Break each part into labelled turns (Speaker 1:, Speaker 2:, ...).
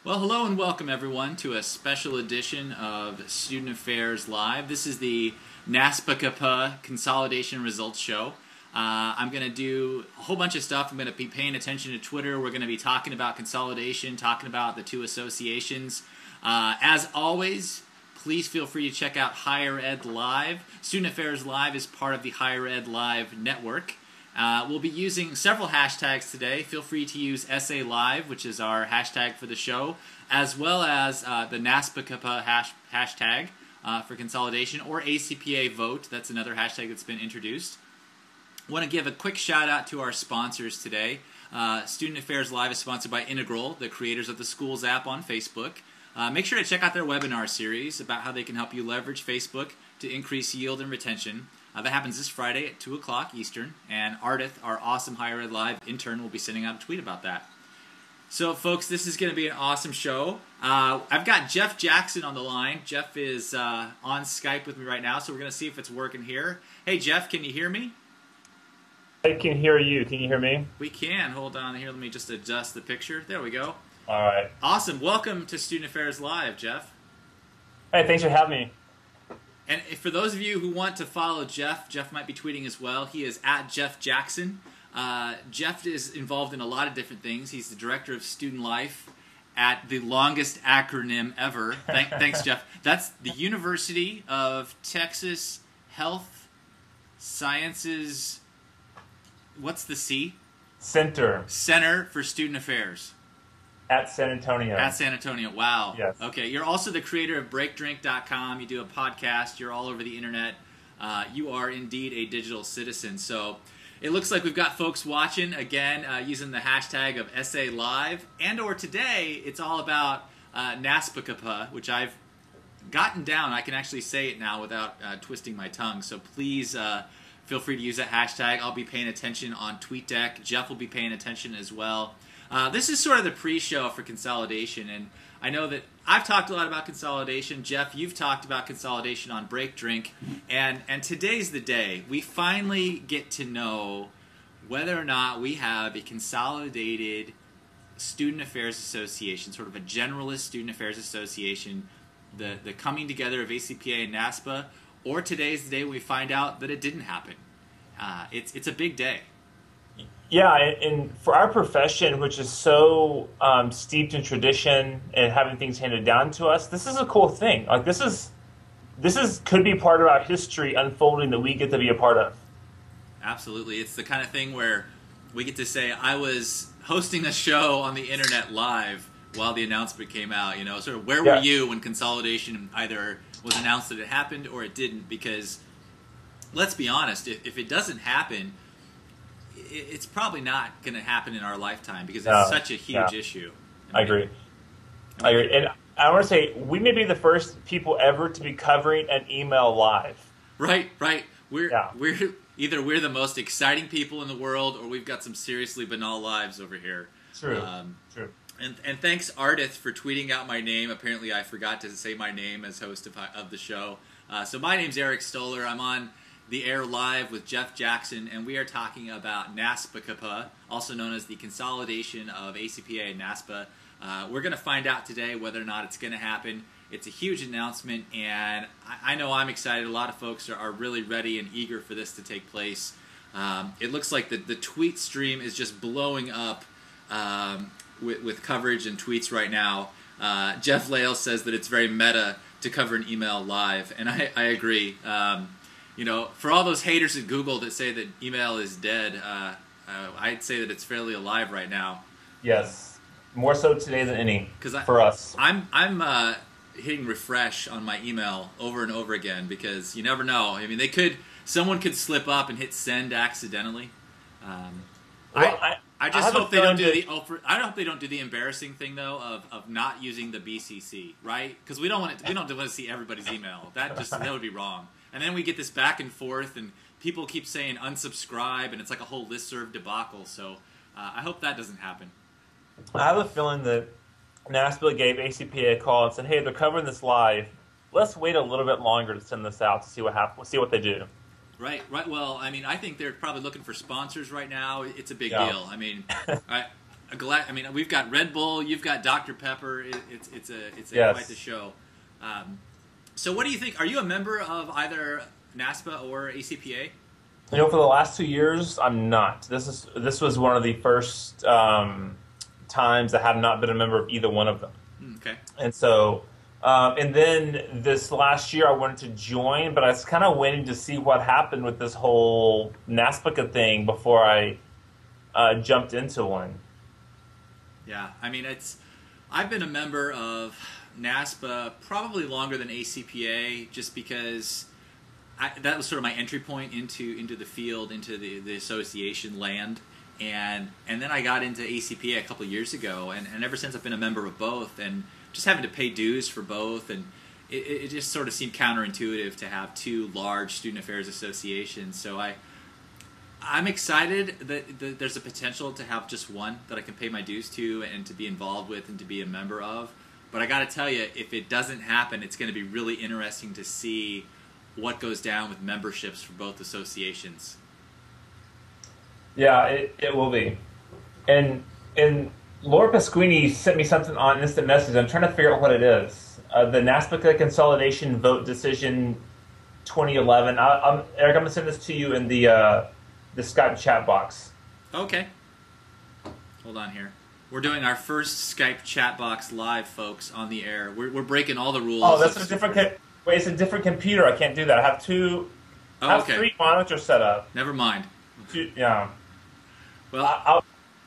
Speaker 1: Well, hello and welcome everyone to a special edition of Student Affairs Live. This is the NASPACPA Consolidation Results Show. I'm going to do a whole bunch of stuff. I'm going to be paying attention to Twitter. We're going to be talking about consolidation, talking about the two associations. As always, please feel free to check out Higher Ed Live. Student Affairs Live is part of the Higher Ed Live network. We'll be using several hashtags today. Feel free to use SA Live, which is our hashtag for the show, as well as the NASPACPA hashtag for consolidation, or ACPA Vote. That's another hashtag that's been introduced. I want to give a quick shout out to our sponsors today. Student Affairs Live is sponsored by Integral, the creators of the Schools app on Facebook. Make sure to check out their webinar series about how they can help you leverage Facebook to increase yield and retention. That happens this Friday at 2 o'clock Eastern, and Ardith, our awesome Higher Ed Live intern, will be sending out a tweet about that. So, folks, this is going to be an awesome show. I've got Jeff Jackson on the line. Jeff is on Skype with me right now, so we're going to see if it's working here. Hey, Jeff, can you hear me?
Speaker 2: I can hear you. Can you hear me?
Speaker 1: We can. Hold on here. Let me just adjust the picture. There we go.
Speaker 2: All right.
Speaker 1: Awesome. Welcome to Student Affairs Live, Jeff.
Speaker 2: Hey, thanks for having me.
Speaker 1: And for those of you who want to follow Jeff, Jeff might be tweeting as well. He is at Jeff Jackson. Jeff is involved in a lot of different things. He's the director of student life at the longest acronym ever. Thanks, Jeff. That's the University of Texas Health Sciences. What's the C?
Speaker 2: Center
Speaker 1: for Student Affairs.
Speaker 2: at San Antonio.
Speaker 1: At San Antonio. Wow.
Speaker 2: Yes.
Speaker 1: Okay. You're also the creator of BreakDrink.com. You do a podcast. You're all over the internet. You are indeed a digital citizen. So it looks like we've got folks watching, again, using the hashtag of SA Live. And or today, it's all about NASPACPA, which I've gotten down. I can actually say it now without twisting my tongue. So please feel free to use that hashtag. I'll be paying attention on TweetDeck. Jeff will be paying attention as well. This is sort of the pre-show for consolidation, and I know that I've talked a lot about consolidation. Jeff, you've talked about consolidation on Break Drink, and today's the day. We finally get to know whether or not we have a consolidated student affairs association, sort of a generalist student affairs association, the coming together of ACPA and NASPA, or today's the day when we find out that it didn't happen. It's a big day.
Speaker 2: Yeah, and for our profession, which is so steeped in tradition and having things handed down to us, this is a cool thing. Like this could be part of our history unfolding that we get to be a part of.
Speaker 1: Absolutely, it's the kind of thing where we get to say, I was hosting a show on the internet live while the announcement came out. You know, sort of where were you when consolidation either was announced that it happened or it didn't? Because let's be honest, if it doesn't happen, it's probably not going to happen in our lifetime because it's such a huge issue.
Speaker 2: I agree. And I want to say, we may be the first people ever to be covering an email live.
Speaker 1: Right. We're either we're the most exciting people in the world, or we've got some seriously banal lives over here.
Speaker 2: True. True.
Speaker 1: And thanks, Ardith, for tweeting out my name. Apparently, I forgot to say my name as host of the show. So my name's Eric Stoller. I'm on the air live with Jeff Jackson, and we are talking about NASPACPA, also known as the consolidation of ACPA and NASPA. We're going to find out today whether or not it's going to happen. It's a huge announcement, and I know I'm excited. A lot of folks are really ready and eager for this to take place. It looks like the tweet stream is just blowing up with coverage and tweets right now. Jeff Lale says that it's very meta to cover an email live, and I agree. You know, for all those haters at Google that say that email is dead, I'd say that it's fairly alive right now.
Speaker 2: Yes, more so today than any for us.
Speaker 1: I'm hitting refresh on my email over and over again because you never know. I mean, someone could slip up and hit send accidentally. I just hope they don't do I hope they don't do the embarrassing thing though of not using the BCC, right? Because we don't want to see everybody's email. That would be wrong. And then we get this back and forth, and people keep saying unsubscribe, and it's like a whole listserv debacle. So I hope that doesn't happen.
Speaker 2: I have a feeling that NASPA gave ACPA a call and said, "Hey, they're covering this live. Let's wait a little bit longer to send this out to see what happens. We'll see what they do."
Speaker 1: Right. Well, I mean, I think they're probably looking for sponsors right now. It's a big deal. I mean, I mean, we've got Red Bull, you've got Dr. Pepper. It's
Speaker 2: Yes.
Speaker 1: quite the show. So what do you think? Are you a member of either NASPA or ACPA?
Speaker 2: You know, for the last 2 years, I'm not. This was one of the first times I have not been a member of either one of them.
Speaker 1: Okay.
Speaker 2: And so, and then this last year I wanted to join, but I was kind of waiting to see what happened with this whole NASPACPA thing before I jumped into one.
Speaker 1: Yeah, I mean, I've been a member of NASPA probably longer than ACPA, just because that was sort of my entry point into the field, into the association land, and then I got into ACPA a couple of years ago, and ever since I've been a member of both, and just having to pay dues for both, and it just sort of seemed counterintuitive to have two large student affairs associations. So I'm excited that there's a potential to have just one that I can pay my dues to and to be involved with and to be a member of. But I got to tell you, if it doesn't happen, it's going to be really interesting to see what goes down with memberships for both associations.
Speaker 2: Yeah, it will be. And Laura Pasquini sent me something on instant message. I'm trying to figure out what it is. The NASPACA Consolidation Vote Decision 2011. Eric, I'm going to send this to you in the Skype chat box.
Speaker 1: Okay. Hold on here. We're doing our first Skype chat box live, folks, on the air. We're breaking all the rules.
Speaker 2: Oh, that's a different... Wait, it's a different computer. I can't do that. I have
Speaker 1: okay.
Speaker 2: 3 monitors set up.
Speaker 1: Never mind.
Speaker 2: Yeah.
Speaker 1: Well,
Speaker 2: I'll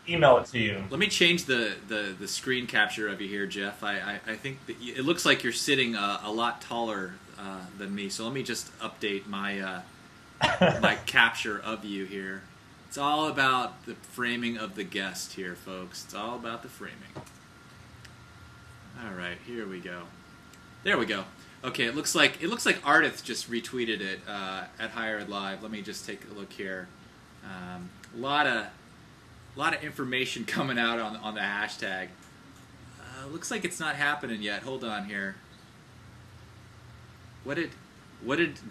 Speaker 2: email it to you.
Speaker 1: Let me change the screen capture of you here, Jeff. I think that it looks like you're sitting a lot taller than me. So let me just update my my capture of you here. It's all about the framing of the guest here, folks. It's all about the framing. All right, here we go. There we go. Okay, it looks like Ardith just retweeted it at Higher Ed Live. Let me just take a look here. A lot of information coming out on the hashtag. Looks like it's not happening yet. Hold on here. What did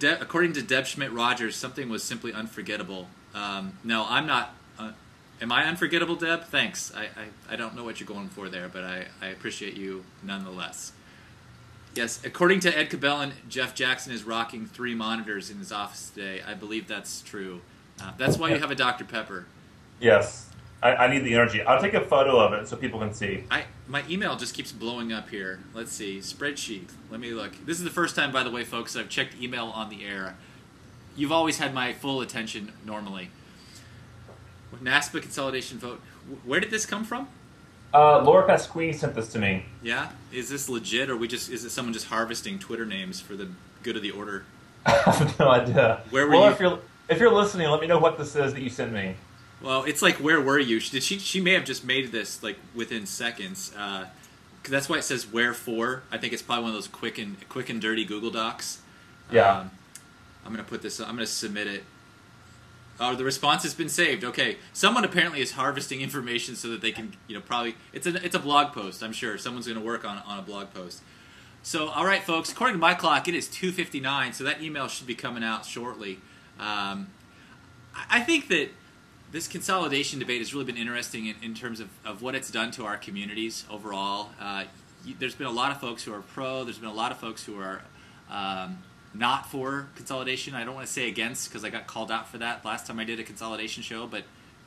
Speaker 1: according to Deb Schmidt Rogers, something was simply unforgettable. No, I'm not. Am I unforgettable, Deb? Thanks. I don't know what you're going for there, but I appreciate you nonetheless. Yes, according to Ed Cabellon, Jeff Jackson is rocking 3 monitors in his office today. I believe that's true. That's why you have a Dr. Pepper.
Speaker 2: Yes. I need the energy. I'll take a photo of it so people can see.
Speaker 1: My email just keeps blowing up here. Let's see. Spreadsheet. Let me look. This is the first time, by the way, folks, I've checked email on the air. You've always had my full attention normally. NASPA consolidation vote. Where did this come from?
Speaker 2: Laura Pasquini sent this to me.
Speaker 1: Yeah? Is this legit, or is it someone just harvesting Twitter names for the good of the order?
Speaker 2: I have no idea.
Speaker 1: Where were you?
Speaker 2: If you're listening, let me know what this is that you sent me.
Speaker 1: Well, it's like, where were you? She may have just made this like within seconds. Cause that's why it says where for. I think it's probably one of those quick and dirty Google Docs.
Speaker 2: Yeah.
Speaker 1: I'm gonna put this. I'm gonna submit it. Oh, the response has been saved. Okay, someone apparently is harvesting information so that they can, probably it's a blog post. I'm sure someone's gonna work on a blog post. So, all right, folks. According to my clock, it is 2:59. So that email should be coming out shortly. I think that this consolidation debate has really been interesting in terms of what it's done to our communities overall. There's been a lot of folks who are pro. There's been a lot of folks who are not for consolidation. I don't want to say against, because I got called out for that last time I did a consolidation show, but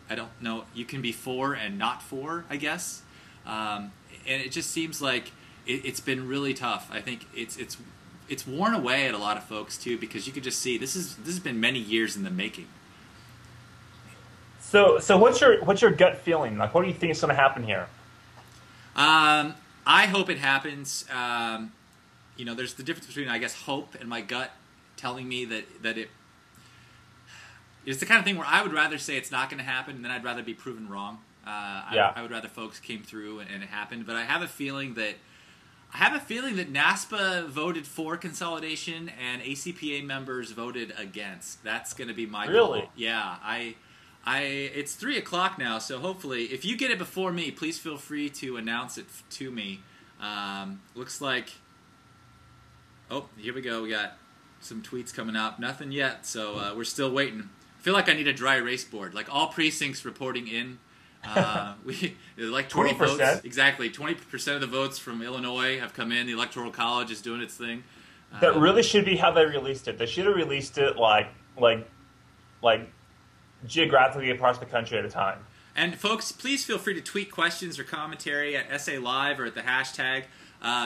Speaker 1: I don't know. You can be for and not for, I guess. And it just seems like it's been really tough. I think it's worn away at a lot of folks too, because you could just see this has been many years in the making.
Speaker 2: So what's your gut feeling? Like, what do you think is going to happen here?
Speaker 1: I hope it happens. There's the difference between, I guess, hope and my gut telling me that it's the kind of thing where I would rather say it's not going to happen, and then I'd rather be proven wrong. I would rather folks came through and it happened. But I have a feeling that NASPA voted for consolidation and ACPA members voted against. That's going to be my
Speaker 2: Really?
Speaker 1: goal. Yeah, it's 3:00 now, so hopefully, if you get it before me, please feel free to announce it to me. Looks like, oh, here we go. We got some tweets coming up. Nothing yet, so we're still waiting. I feel like I need a dry erase board, like all precincts reporting in. The electoral
Speaker 2: 20%?
Speaker 1: votes, exactly. 20% of the votes from Illinois have come in. The Electoral College is doing its thing.
Speaker 2: That really should be how they released it. They should have released it like geographically across the country at a time.
Speaker 1: And folks, please feel free to tweet questions or commentary at SA Live or at the hashtag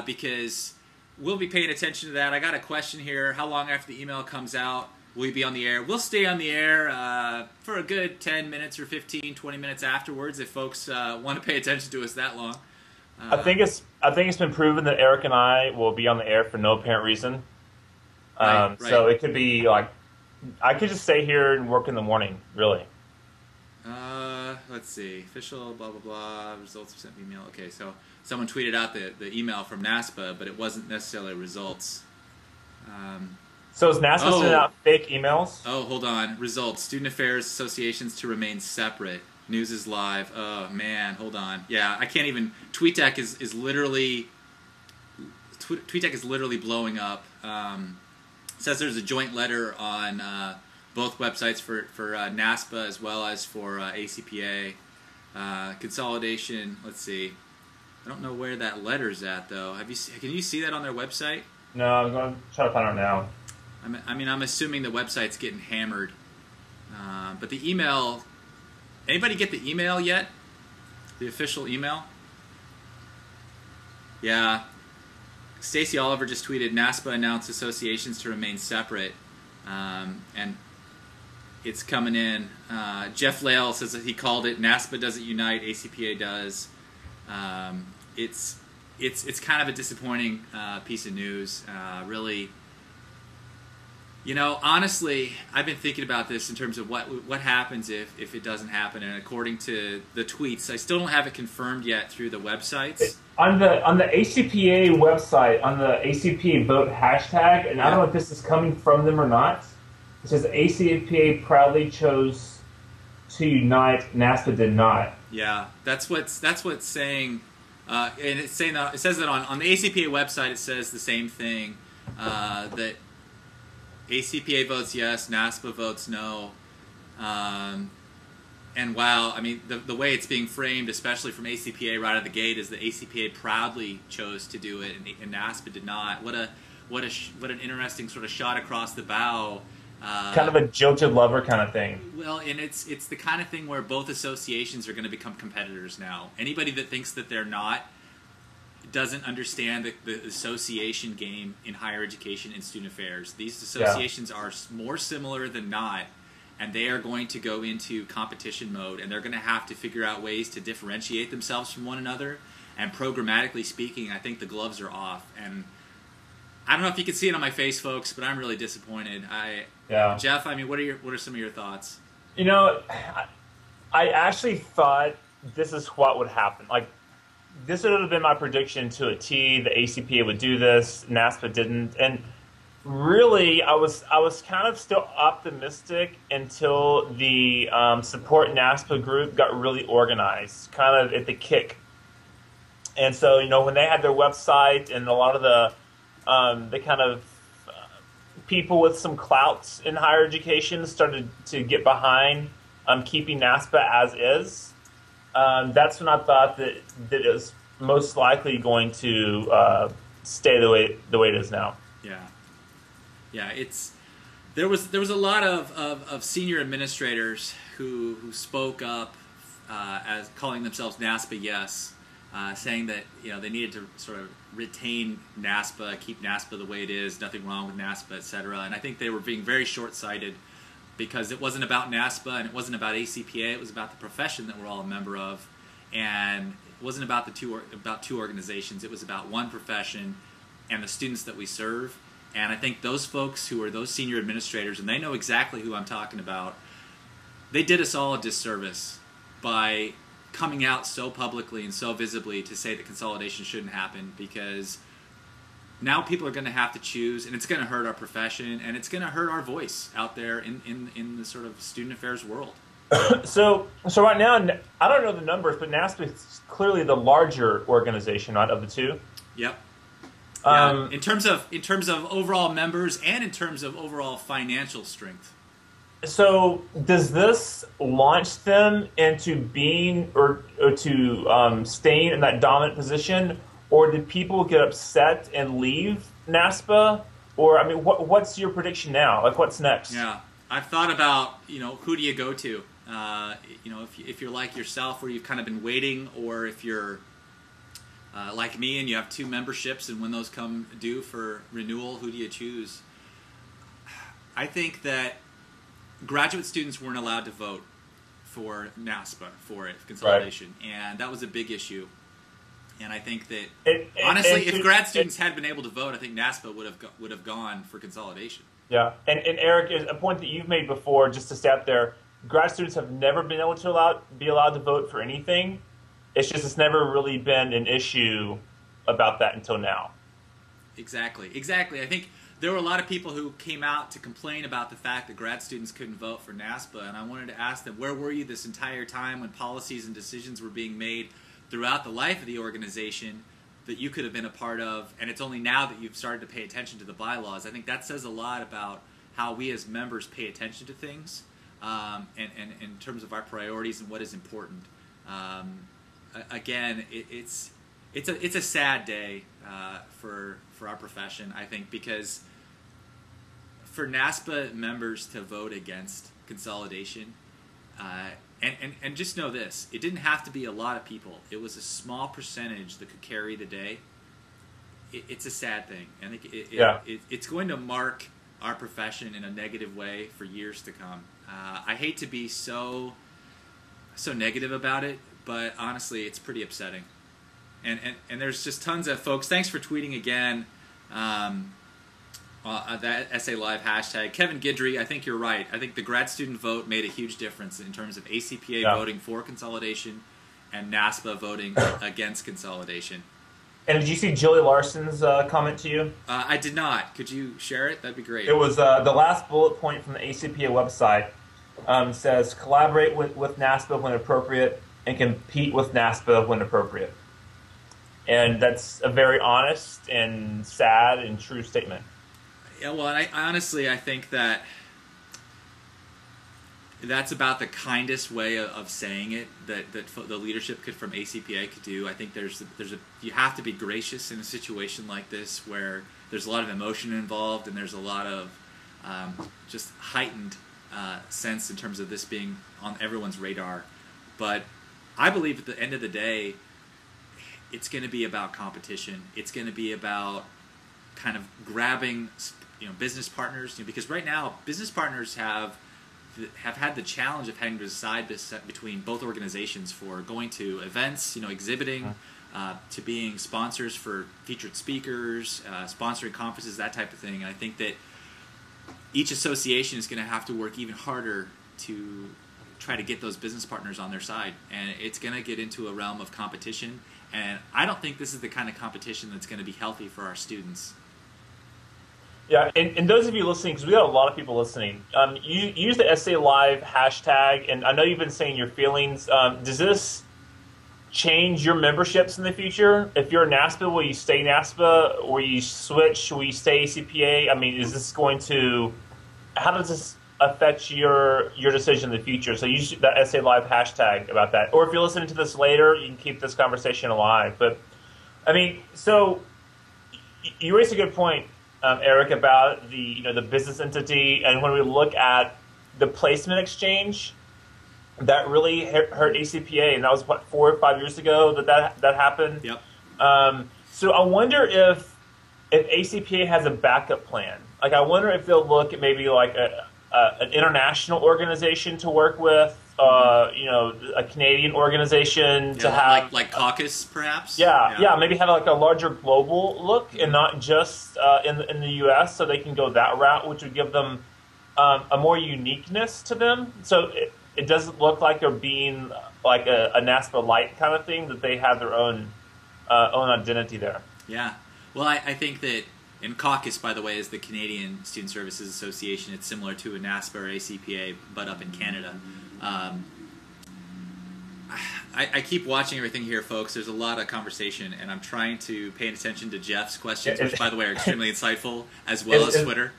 Speaker 1: because we'll be paying attention to that. I got a question here. How long after the email comes out will we be on the air? We'll stay on the air for a good 10 minutes or 15, 20 minutes afterwards if folks want to pay attention to us that long.
Speaker 2: I think it's been proven that Eric and I will be on the air for no apparent reason.
Speaker 1: Right.
Speaker 2: So it could be like I could just stay here and work in the morning, really.
Speaker 1: Let's see. Official blah blah blah results were sent email. Okay, so someone tweeted out the email from NASPA, but it wasn't necessarily results.
Speaker 2: So is NASPA sending out fake emails?
Speaker 1: Oh, hold on. Results. Student Affairs Associations to remain separate. News is live. Oh man, hold on. Yeah, I can't even. TweetDeck is literally blowing up. It says there's a joint letter on both websites for NASPA as well as for ACPA. Consolidation. Let's see. I don't know where that letter's at though. Can you see that on their website?
Speaker 2: No, I'm going to try to find out now.
Speaker 1: I'm assuming the website's getting hammered. But the email. Anybody get the email yet? The official email? Yeah. Stacey Oliver just tweeted, NASPA announced associations to remain separate. And it's coming in. Jeff Lale says that he called it, NASPA doesn't unite, ACPA does. It's kind of a disappointing piece of news. Really, you know, honestly, I've been thinking about this in terms of what happens if it doesn't happen. And according to the tweets, I still don't have it confirmed yet through the websites.
Speaker 2: On the ACPA website, on the ACPA vote hashtag, and I don't know if this is coming from them or not, it says ACPA proudly chose to unite, NASPA did not.
Speaker 1: Yeah, that's what's saying, and it's saying that, it says that on the ACPA website it says the same thing, that ACPA votes yes, NASPA votes no, and wow, I mean the way it's being framed, especially from ACPA right out of the gate, is that ACPA proudly chose to do it and NASPA did not. What an interesting sort of shot across the bow.
Speaker 2: Kind of a jilted lover kind of thing.
Speaker 1: Well, and it's the kind of thing where both associations are going to become competitors now. Anybody that thinks that they're not doesn't understand the association game in higher education and student affairs. These associations are more similar than not, and they are going to go into competition mode, and they're going to have to figure out ways to differentiate themselves from one another. And programmatically speaking, I think the gloves are off. And I don't know if you can see it on my face, folks, but I'm really disappointed. Jeff, I mean, what are some of your thoughts?
Speaker 2: You know, I actually thought this is what would happen. Like, this would have been my prediction to a T. The ACPA would do this, NASPA didn't, and really, I was kind of still optimistic until the support NASPA group got really organized, kind of at the kick. And so, you know, when they had their website and a lot of the kind of people with some clout in higher education started to get behind keeping NASPA as is, that's when I thought that it was most likely going to stay the way it is now.
Speaker 1: Yeah. There was a lot of senior administrators who spoke up as calling themselves NASPA yes, saying that they needed to sort of retain NASPA, keep NASPA the way it is, nothing wrong with NASPA, etc. And I think they were being very short-sighted because it wasn't about NASPA and it wasn't about ACPA. It was about the profession that we're all a member of, and it wasn't about two organizations. It was about one profession and the students that we serve. And I think those folks who are those senior administrators, and they know exactly who I'm talking about, they did us all a disservice by coming out so publicly and so visibly to say that consolidation shouldn't happen, because now people are going to have to choose, and it's going to hurt our profession, and it's going to hurt our voice out there in the sort of student affairs world.
Speaker 2: So right now, I don't know the numbers, but NASPA is clearly the larger organization, right, of the two?
Speaker 1: Yep. Yeah, in terms of overall members and in terms of overall financial strength.
Speaker 2: So does this launch them into being or to staying in that dominant position, or did people get upset and leave NASPA? Or I mean, what's your prediction now? Like, what's next?
Speaker 1: Yeah, I've thought about, who do you go to? If you're like yourself, where you've kind of been waiting, or if you're like me and you have two memberships, and when those come due for renewal, who do you choose? I think that graduate students weren't allowed to vote for NASPA, for
Speaker 2: Right.
Speaker 1: consolidation, and that was a big issue. And I think that
Speaker 2: And
Speaker 1: honestly, if grad students had been able to vote, I think NASPA would have gone for consolidation.
Speaker 2: yeah, and Eric, is a point that you've made before, just to stay there. Grad students have never been able to be allowed to vote for anything. It's never really been an issue about that until now.
Speaker 1: Exactly, exactly. I think there were a lot of people who came out to complain about the fact that grad students couldn't vote for NASPA, and I wanted to ask them, where were you this entire time when policies and decisions were being made throughout the life of the organization that you could have been a part of, and it's only now that you've started to pay attention to the bylaws. I think that says a lot about how we as members pay attention to things, and in terms of our priorities and what is important. Again, it's a sad day for our profession, I think, because for NASPA members to vote against consolidation, and just know this, it didn't have to be a lot of people. It was a small percentage that could carry the day. It's a sad thing. I think
Speaker 2: Yeah.
Speaker 1: it's going to mark our profession in a negative way for years to come. I hate to be so negative about it, but honestly, it's pretty upsetting. And there's just tons of folks. Thanks for tweeting again. That SA Live hashtag. Kevin Guidry, I think you're right. I think the grad student vote made a huge difference in terms of ACPA
Speaker 2: Yeah.
Speaker 1: voting for consolidation and NASPA voting against consolidation.
Speaker 2: And did you see Julie Larson's comment to you?
Speaker 1: I did not. Could you share it? That'd be great.
Speaker 2: It was the last bullet point from the ACPA website. Says collaborate with NASPA when appropriate and compete with NASPA when appropriate. And that's a very honest and sad and true statement.
Speaker 1: Yeah, well, I honestly, I think that that's about the kindest way of saying it that the leadership from ACPA could do. I think you have to be gracious in a situation like this where there's a lot of emotion involved and there's a lot of just heightened sense in terms of this being on everyone's radar. But I believe at the end of the day, it's going to be about competition. It's going to be about kind of grabbing business partners, because right now business partners have had the challenge of having to decide between both organizations for going to events, exhibiting, to being sponsors for featured speakers, sponsoring conferences, that type of thing. And I think that each association is going to have to work even harder to try to get those business partners on their side, and it's going to get into a realm of competition. And I don't think this is the kind of competition that's going to be healthy for our students.
Speaker 2: Yeah, and those of you listening, because we got a lot of people listening, you use the SA Live hashtag, and I know you've been saying your feelings. Does this change your memberships in the future? If you're a NASPA, will you stay NASPA? Will you switch? Will you stay ACPA? I mean, is this going to? How does this affect your decision in the future? So use that SA Live hashtag about that. Or if you're listening to this later, you can keep this conversation alive. But I mean, so you raised a good point, Eric, about the business entity, and when we look at the placement exchange, that really hurt ACPA, and that was what 4 or 5 years ago that happened.
Speaker 1: Yep.
Speaker 2: So I wonder if ACPA has a backup plan. Like, I wonder if they'll look at maybe like an international organization to work with, a Canadian organization to have
Speaker 1: like caucus, perhaps.
Speaker 2: Yeah, maybe have like a larger global look and not just in the U.S. so they can go that route, which would give them a more uniqueness to them. So it doesn't look like they're being like a NASPA light kind of thing, that they have their own identity there.
Speaker 1: Yeah. Well, I think that, and caucus, by the way, is the Canadian Student Services Association. It's similar to a NASPA or ACPA, but up in Canada. I keep watching everything here, folks. There's a lot of conversation, and I'm trying to pay attention to Jeff's questions, which, by the way, are extremely insightful, as well as Twitter.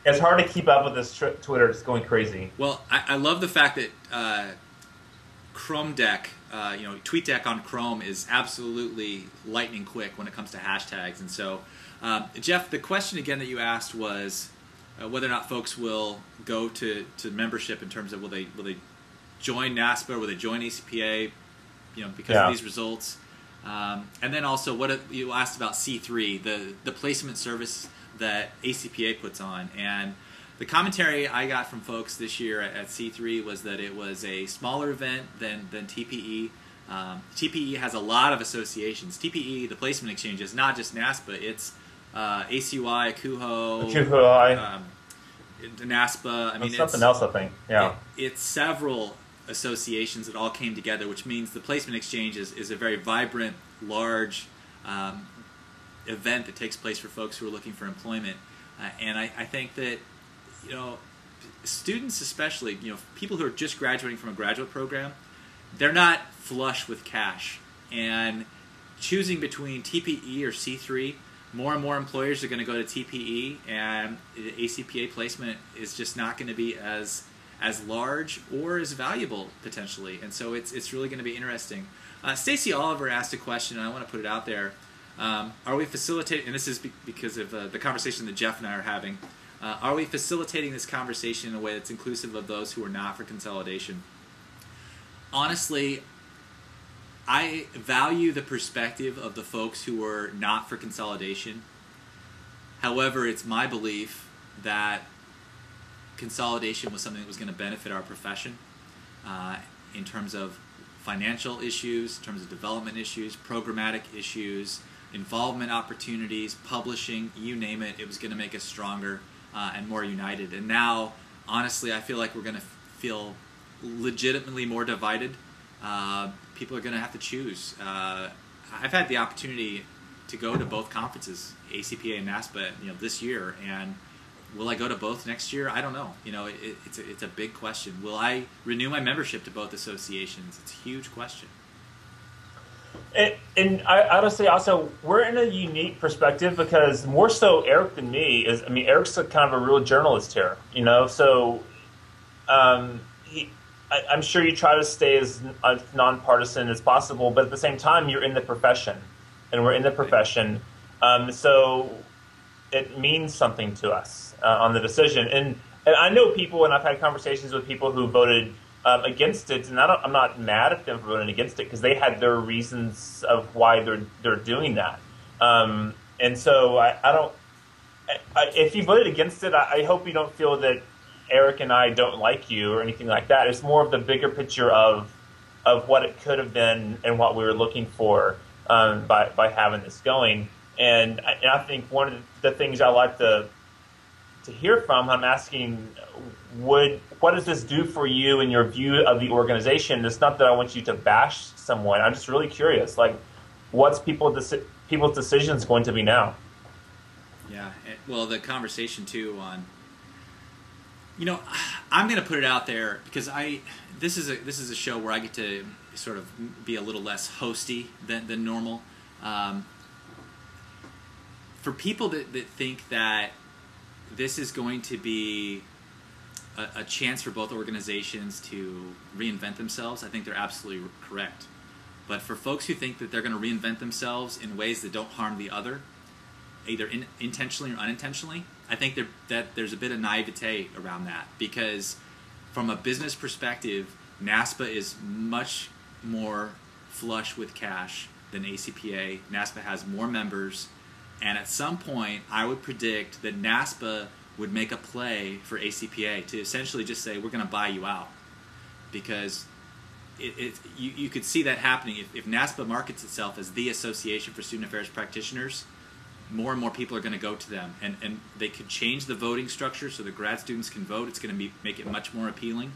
Speaker 2: It's hard to keep up with this Twitter. It's going crazy.
Speaker 1: Well, I love the fact that Chrome Deck, TweetDeck on Chrome is absolutely lightning quick when it comes to hashtags. And so, Jeff, the question again that you asked was whether or not folks will go to membership in terms of will they join NASPA or will they join ACPA, because of these results. And then also you asked about C3, the placement service that ACPA puts on. And the commentary I got from folks this year at C3 was that it was a smaller event than TPE. TPE has a lot of associations. TPE, the placement exchange, is not just NASPA. It's ACUI, ACUHO, NASPA. I mean,
Speaker 2: something else, I think. Yeah,
Speaker 1: it's several associations that all came together, which means the placement exchange is a very vibrant, large event that takes place for folks who are looking for employment. And I think that students, especially people who are just graduating from a graduate program, they're not flush with cash. And choosing between TPE or C3, more and more employers are going to go to TPE, and the ACPA placement is just not going to be as large or as valuable potentially. And so it's really going to be interesting. Stacy Oliver asked a question, and I want to put it out there. Are we facilitating, and this is because of the conversation that Jeff and I are having, are we facilitating this conversation in a way that's inclusive of those who are not for consolidation? Honestly, I value the perspective of the folks who are not for consolidation. However, it's my belief that consolidation was something that was going to benefit our profession in terms of financial issues, in terms of development issues, programmatic issues, involvement opportunities, publishing, you name it. It was going to make us stronger and more united. And now, honestly, I feel like we're going to feel legitimately more divided. People are going to have to choose. I've had the opportunity to go to both conferences, ACPA and NASPA, this year, and will I go to both next year? I don't know. It's a big question. Will I renew my membership to both associations? It's a huge question.
Speaker 2: And I would say also, we're in a unique perspective because more so Eric than me is, Eric's kind of a real journalist here, so I'm sure you try to stay as nonpartisan as possible, but at the same time, you're in the profession, and we're in the profession, so it means something to us on the decision. And I know people, and I've had conversations with people who voted against it, and I'm not mad at them for voting against it because they had their reasons of why they're doing that. And so I don't. If you voted against it, I hope you don't feel that Eric and I don't like you or anything like that. It's more of the bigger picture of what it could have been and what we were looking for by having this going. And I think one of the things I like to hear from, I'm asking, what does this do for you in your view of the organization? It's not that I want you to bash someone. I'm just really curious. Like, what's people's decisions going to be now?
Speaker 1: Yeah. Well, the conversation too on. I'm going to put it out there because this is a show where I get to sort of be a little less hosty than normal. For people that think that this is going to be a chance for both organizations to reinvent themselves, I think they're absolutely correct. But for folks who think that they're going to reinvent themselves in ways that don't harm the other, either intentionally or unintentionally, I think that there's a bit of naivete around that, because from a business perspective, NASPA is much more flush with cash than ACPA. NASPA has more members, and at some point, I would predict that NASPA would make a play for ACPA to essentially just say, we're going to buy you out. Because you could see that happening. If NASPA markets itself as the association for student affairs practitioners, more and more people are going to go to them, and they could change the voting structure so the grad students can vote. It's going to make it much more appealing.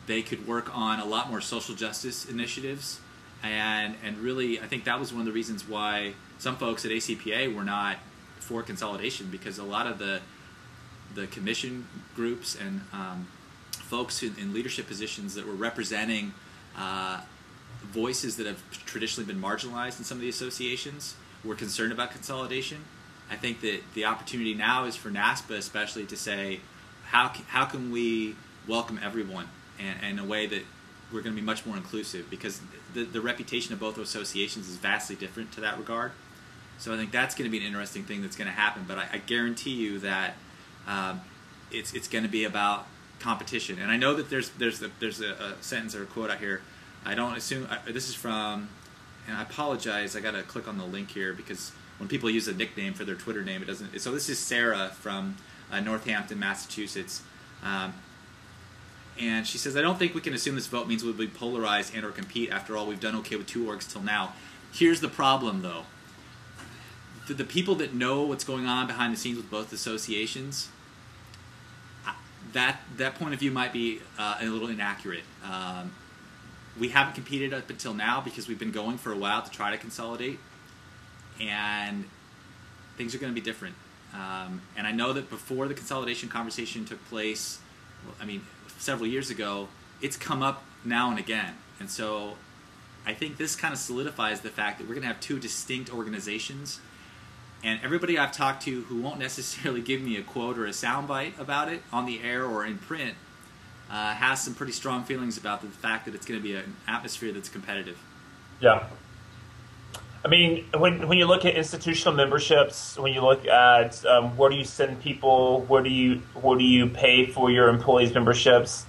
Speaker 1: They could work on a lot more social justice initiatives, and really, I think that was one of the reasons why some folks at ACPA were not for consolidation, because a lot of the commission groups and folks in leadership positions that were representing voices that have traditionally been marginalized in some of the associations were concerned about consolidation. I think that the opportunity now is for NASPA especially to say, how can we welcome everyone in a way that we're going to be much more inclusive, because the reputation of both associations is vastly different to that regard. So I think that's going to be an interesting thing that's going to happen. But I guarantee you that it's going to be about competition. And I know that there's a sentence or a quote out here. I don't assume this is from, and I apologize, I got to click on the link here because when people use a nickname for their Twitter name, it doesn't. So this is Sarah from Northampton, Massachusetts. And she says, I don't think we can assume this vote means we'll be polarized and or compete. After all, we've done okay with 2 orgs till now. Here's the problem, though. The people that know what's going on behind the scenes with both associations, that point of view might be a little inaccurate. We haven't competed up until now because we've been going for a while to try to consolidate, and things are going to be different. And I know that before the consolidation conversation took place, I mean, several years ago, it's come up now and again. And so I think this kind of solidifies the fact that we're going to have 2 distinct organizations. And everybody I've talked to who won't necessarily give me a quote or a soundbite about it on the air or in print has some pretty strong feelings about the fact that it's going to be an atmosphere that's competitive.
Speaker 2: Yeah. I mean, when you look at institutional memberships, when you look at where do you send people, where do you pay for your employees' memberships,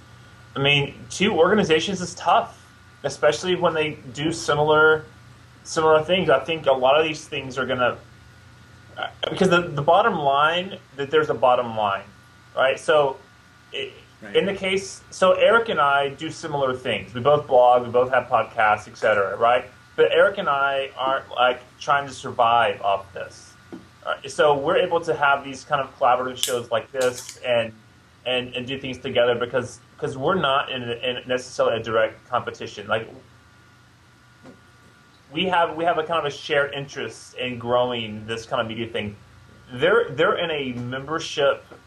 Speaker 2: I mean, 2 organizations is tough, especially when they do similar things. I think a lot of these things are going to, because the bottom line, that there's a bottom line, right? So in the case, so Eric and I do similar things. We both blog, we both have podcasts, etc., right? But Eric and I aren't like trying to survive off this. So we're able to have these kind of collaborative shows like this and do things together because we're not in necessarily a direct competition. Like we have a kind of a shared interest in growing this kind of media thing. They're in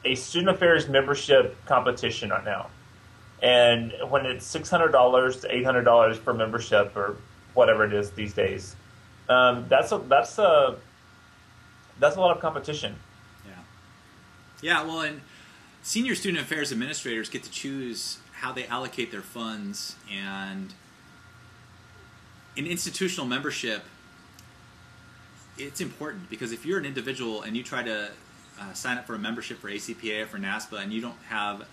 Speaker 2: a student affairs membership competition right now, and when it's $600 to $800 for membership or whatever it is these days, that's a lot of competition.
Speaker 1: Yeah. Well, and senior student affairs administrators get to choose how they allocate their funds, and in institutional membership, it's important because if you're an individual and you try to sign up for a membership for ACPA or for NASPA and you don't have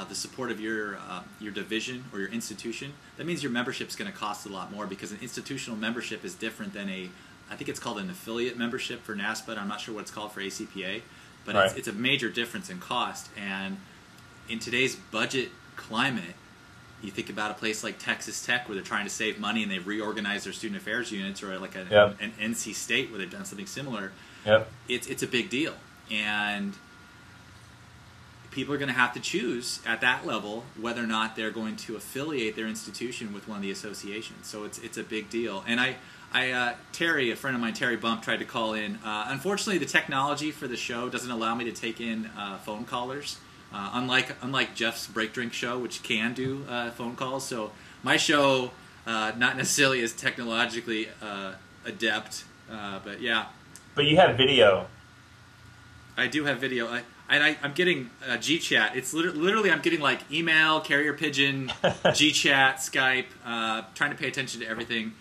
Speaker 1: the support of your division or your institution, that means your membership is going to cost a lot more, because an institutional membership is different than I think it's called an affiliate membership for NASPA. I'm not sure what it's called for ACPA, but right. It's a major difference in cost. And in today's budget climate, you think about a place like Texas Tech where they're trying to save money and they've reorganized their student affairs units, or like an NC State where they've done something similar.
Speaker 2: Yep.
Speaker 1: It's a big deal. And people are going to have to choose at that level whether or not they're going to affiliate their institution with one of the associations. So it's a big deal. And Terry, a friend of mine, Terry Bump, tried to call in. Unfortunately, the technology for the show doesn't allow me to take in phone callers. Unlike Jeff's Break Drink show, which can do phone calls. So my show, not necessarily as technologically adept, but yeah.
Speaker 2: But you have video.
Speaker 1: I do have video. I'm getting GChat. It's literally I'm getting like email, carrier pigeon, GChat, Skype, trying to pay attention to everything.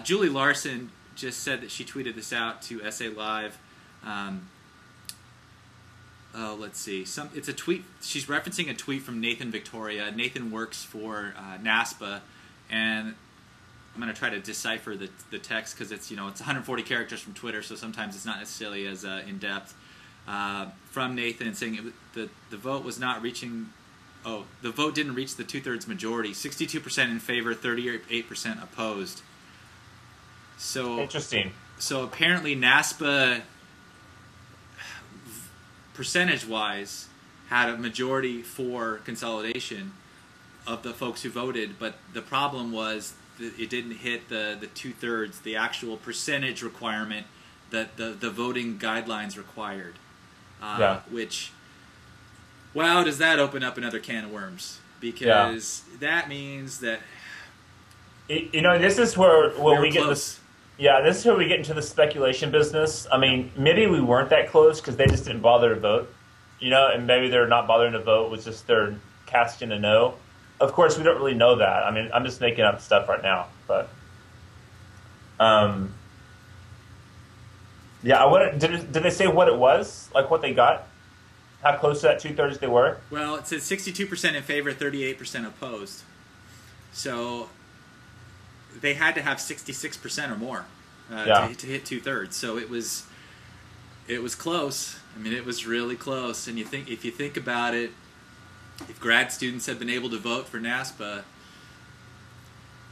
Speaker 1: Julie Larson just said that she tweeted this out to SA Live. Let's see. It's a tweet. She's referencing a tweet from Nathan Victoria. Nathan works for NASPA, and I'm going to try to decipher the text because it's 140 characters from Twitter, so sometimes it's not necessarily as in depth. From Nathan saying the vote was not reaching. Oh, the vote didn't reach the 2/3 majority. 62% in favor, 38% opposed. So
Speaker 2: interesting.
Speaker 1: So apparently NASPA, percentage-wise, had a majority for consolidation of the folks who voted, but the problem was that it didn't hit the 2/3, the actual percentage requirement that the voting guidelines required. Which, wow, does that open up another can of worms? Because that means that
Speaker 2: this is where we get this. Yeah, this is where we get into the speculation business. I mean, maybe we weren't that close because they just didn't bother to vote, and maybe they're not bothering to vote was just they're casting a no. Of course, we don't really know that. I mean, I'm just making up stuff right now, but um, yeah, did they say what it was? Like what they got? How close to that 2/3 they were?
Speaker 1: Well, it says 62% in favor, 38% opposed. So they had to have 66% or more to hit 2/3. So it was close. I mean, it was really close. And if you think about it, if grad students had been able to vote for NASPA,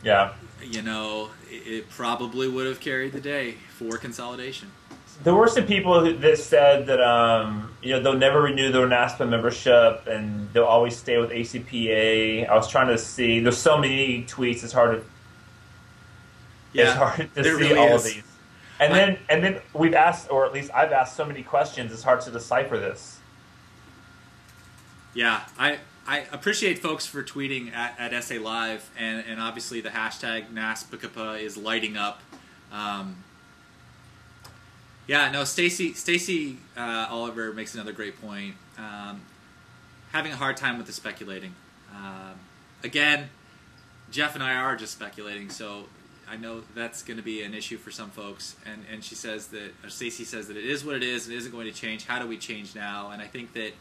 Speaker 2: Yeah.
Speaker 1: it probably would have carried the day for consolidation.
Speaker 2: There were some people that said that they'll never renew their NASPA membership and they'll always stay with ACPA. I was trying to see. There's so many tweets. It's hard to see
Speaker 1: really
Speaker 2: all
Speaker 1: is.
Speaker 2: of these. And then we've asked, or at least I've asked so many questions. It's hard to decipher this.
Speaker 1: Yeah, I appreciate folks for tweeting at SA Live, and obviously the hashtag NASPACPA is lighting up. Yeah, no, Stacy Oliver makes another great point. Having a hard time with the speculating. Again, Jeff and I are just speculating, so I know that's going to be an issue for some folks. And she says that, or Stacy says that it is what it is. It isn't going to change. How do we change now? And I think that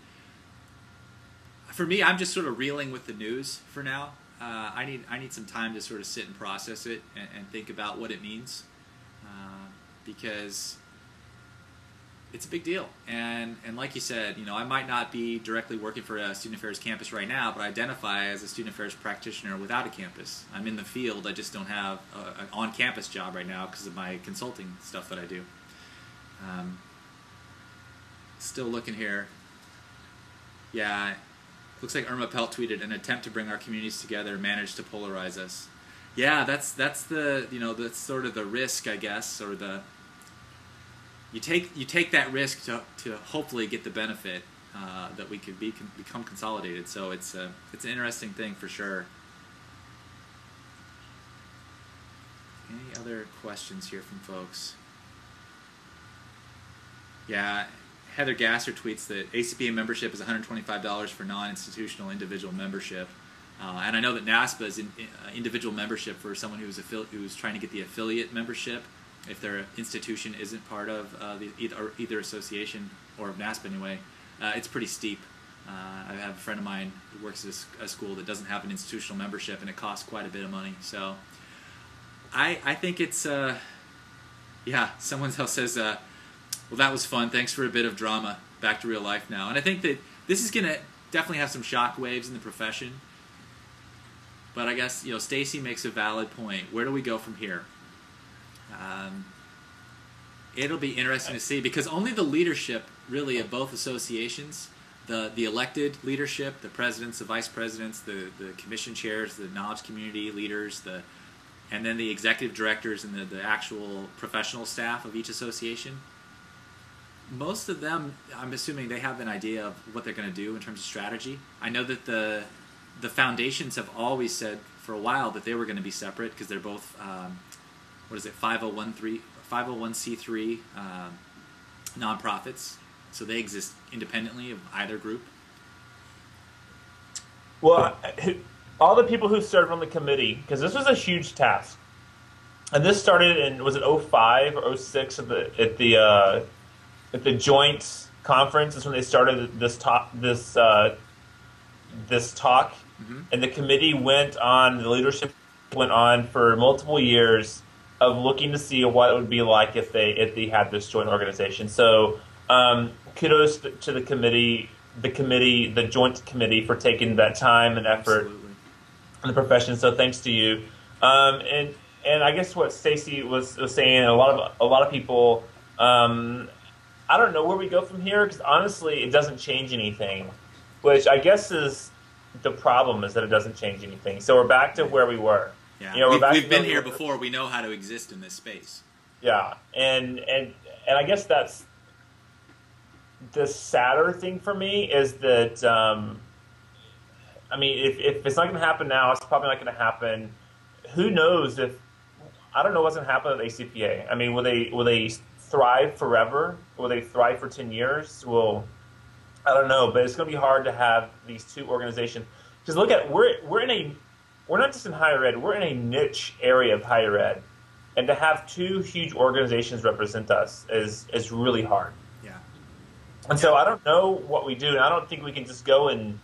Speaker 1: for me, I'm just sort of reeling with the news for now. I need some time to sort of sit and process it and think about what it means, because it's a big deal. And like you said, I might not be directly working for a student affairs campus right now, but I identify as a student affairs practitioner without a campus. I'm in the field. I just don't have an on-campus job right now because of my consulting stuff that I do. Still looking here. Yeah, looks like Irma Pelt tweeted, an attempt to bring our communities together managed to polarize us. Yeah, that's the that's sort of the risk, I guess, or the you take that risk to hopefully get the benefit that we could become consolidated. So it's an interesting thing for sure. Any other questions here from folks? Yeah, Heather Gasser tweets that ACPA membership is $125 for non-institutional individual membership. And I know that NASPA is individual membership for someone who's trying to get the affiliate membership. If their institution isn't part of either association or of NASPA anyway, it's pretty steep. I have a friend of mine who works at a school that doesn't have an institutional membership, and it costs quite a bit of money. So I think it's, someone else says, well, that was fun. Thanks for a bit of drama. Back to real life now. And I think that this is going to definitely have some shock waves in the profession. But I guess, Stacy makes a valid point. Where do we go from here? It'll be interesting to see, because only the leadership, really, of both associations, the elected leadership, the presidents, the vice presidents, the commission chairs, the knowledge community leaders, and then the executive directors and the actual professional staff of each association, most of them, I'm assuming they have an idea of what they're going to do in terms of strategy. I know that the foundations have always said for a while that they were going to be separate because they're both 501c3 nonprofits, so they exist independently of either group.
Speaker 2: Well, all the people who served on the committee, because this was a huge task, and this started in, was it 05 or 06 at the joint conference is when they started this talk. Mm-hmm. And the committee the leadership went on for multiple years of looking to see what it would be like if they had this joint organization. So kudos to the committee, the joint committee, for taking that time and effort.
Speaker 1: Absolutely.
Speaker 2: In the profession. So thanks to you. And I guess what Stacy was saying, a lot of people. I don't know where we go from here, because honestly, it doesn't change anything, which I guess is the problem, is that it doesn't change anything. So we're back to where we were.
Speaker 1: Yeah, we've been here before. We know how to exist in this space.
Speaker 2: Yeah, and I guess that's the sadder thing for me, is that I mean, if it's not going to happen now, it's probably not going to happen. Who knows if I don't know what's going to happen with ACPA. I mean, will they thrive forever? Will they thrive for 10 years? Well, I don't know, but it's going to be hard to have these two organizations. Because look at we're not just in higher ed, we're in a niche area of higher ed, and to have two huge organizations represent us is really hard.
Speaker 1: Yeah.
Speaker 2: And so I don't know what we do, and I don't think we can just go and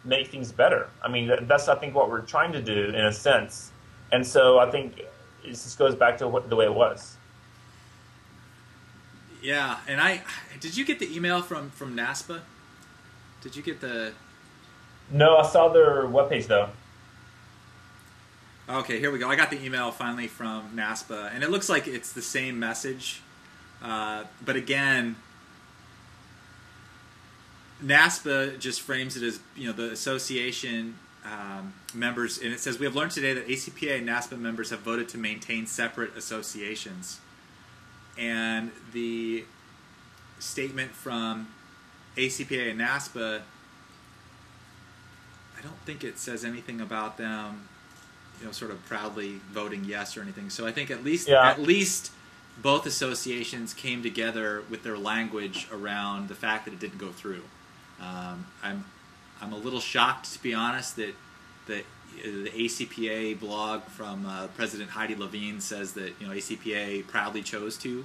Speaker 2: make things better. I mean, that's I think what we're trying to do in a sense. And so I think it just goes back to the way it was.
Speaker 1: Yeah, and did you get the email from NASPA? Did you get the?
Speaker 2: No, I saw their webpage though.
Speaker 1: Okay, here we go. I got the email finally from NASPA, and it looks like it's the same message, but again, NASPA just frames it as, you know, the association members, and it says, we have learned today that ACPA and NASPA members have voted to maintain separate associations. And the statement from ACPA and NASPA, I don't think it says anything about them, you know, sort of proudly voting yes or anything. So I think at least both associations came together with their language around the fact that it didn't go through. I'm a little shocked, to be honest, that the ACPA blog from President Heidi Levine says that, you know, ACPA proudly chose to.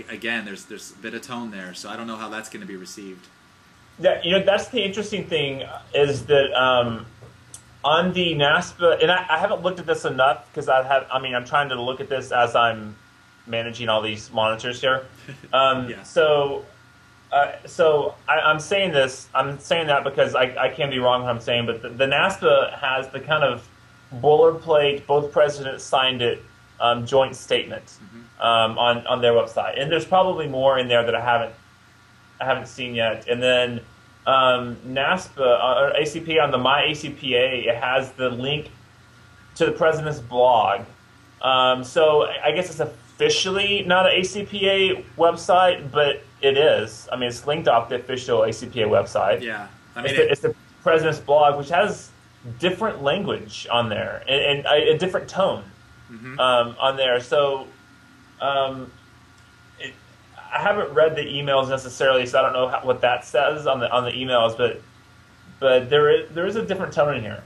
Speaker 1: Again, there's a bit of tone there, so I don't know how that's going to be received.
Speaker 2: Yeah, you know, that's the interesting thing is that on the NASPA, and I haven't looked at this enough because I'm trying to look at this as I'm managing all these monitors here.
Speaker 1: Yeah.
Speaker 2: So I'm saying this. I'm saying that because I can be wrong what I'm saying, but the NASPA has the kind of boilerplate. Both presidents signed it joint statement on their website, and there's probably more in there that I haven't seen yet. And then NASPA or ACPA on the My ACPA, it has the link to the president's blog. So I guess it's officially not an ACPA website, but it is. I mean, it's linked off the official ACPA website.
Speaker 1: Yeah, I mean,
Speaker 2: it's the president's blog, which has different language on there and a different tone on there. So I haven't read the emails necessarily, so I don't know what that says on the emails, but there is a different tone in here.